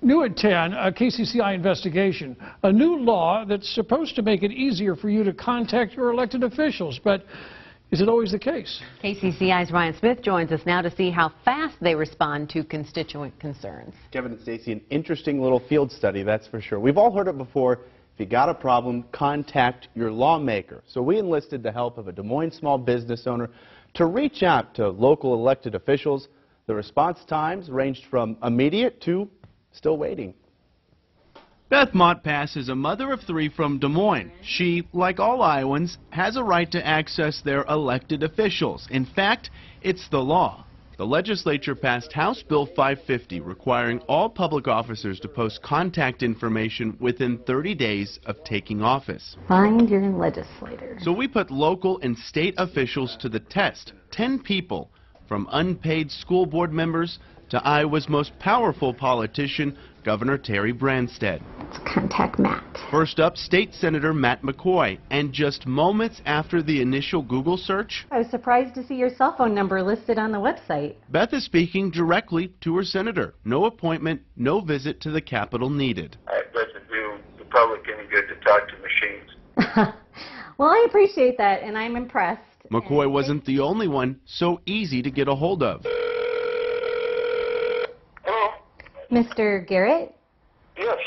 New at 10, a KCCI investigation. A new law that's supposed to make it easier for you to contact your elected officials, but is it always the case? KCCI's Ryan Smith joins us now to see how fast they respond to constituent concerns. Kevin and Stacy, an interesting little field study, that's for sure. We've all heard it before. If you got a problem, contact your lawmaker. So we enlisted the help of a Des Moines small business owner to reach out to local elected officials. The response times ranged from immediate to still waiting. Beth Montpass is a mother of 3 from Des Moines. She, like all Iowans, has a right to access their elected officials. In fact, it's the law. The legislature passed House Bill 550 requiring all public officers to post contact information within 30 days of taking office. Find your legislator. So we put local and state officials to the test. 10 people, from unpaid school board members to Iowa's most powerful politician, Governor Terry Branstad. Let's contact Matt. First up, State Senator Matt McCoy. And just moments after the initial Google search, I was surprised to see your cell phone number listed on the website. Beth is speaking directly to her senator. No appointment, no visit to the Capitol needed. It doesn't do the public any good to talk to machines. Well, I appreciate that, and I'm impressed. McCoy wasn't the only one so easy to get a hold of. Mr. Garrett? Yes.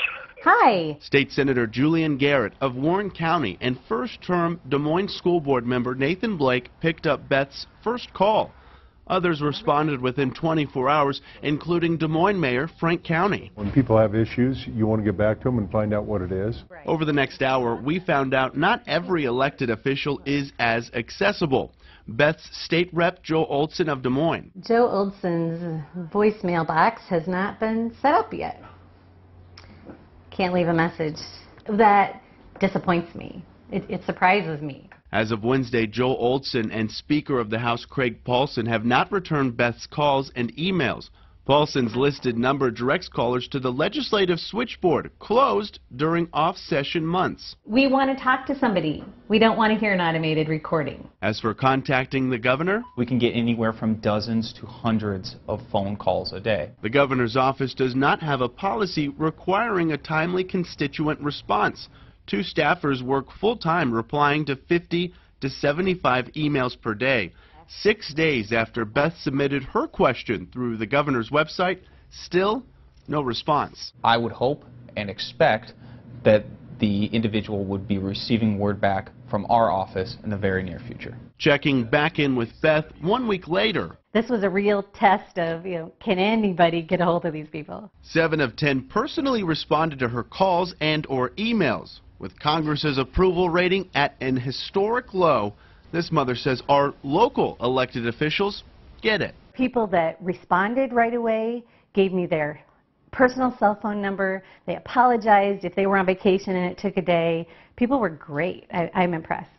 Hi. State Senator Julian Garrett of Warren County and first-term Des Moines School Board member Nathan Blake picked up Beth's first call. Others responded within 24 hours, including Des Moines Mayor Frank County. When people have issues, you want to get back to them and find out what it is. Over the next hour, we found out not every elected official is as accessible. Beth's state rep Joe Olson of Des Moines. Joe Olson's voicemail box has not been set up yet. Can't leave a message. That disappoints me. It surprises me. As of Wednesday, Joe Olson and Speaker of the House Craig Paulson have not returned Beth's calls and emails. Paulson's listed number directs callers to the legislative switchboard, closed during off-session months. We want to talk to somebody. We don't want to hear an automated recording. As for contacting the governor, we can get anywhere from dozens to hundreds of phone calls a day. The governor's office does not have a policy requiring a timely constituent response. 2 staffers work full-time replying to 50 to 75 emails per day. 6 days after Beth submitted her question through the governor's website, still no response. I would hope and expect that the individual would be receiving word back from our office in the very near future. Checking back in with Beth 1 week later. This was a real test of, can anybody get a hold of these people? 7 of 10 personally responded to her calls and or emails. With Congress's approval rating at an historic low, this mother says our local elected officials get it. People that responded right away gave me their personal cell phone number. They apologized if they were on vacation and it took a day. People were great. I'm impressed.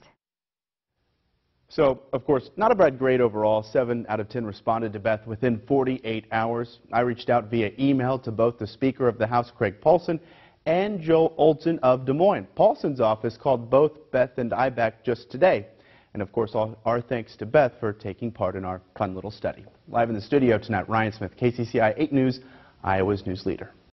So, of course, not a bad grade overall. 7 out of 10 responded to Beth within 48 hours. I reached out via email to both the Speaker of the House, Craig Paulson, and Joe Olson of Des Moines. Paulson's office called both Beth and I back just today. And, of course, all our thanks to Beth for taking part in our fun little study. Live in the studio tonight, Ryan Smith, KCCI 8 News, Iowa's news leader.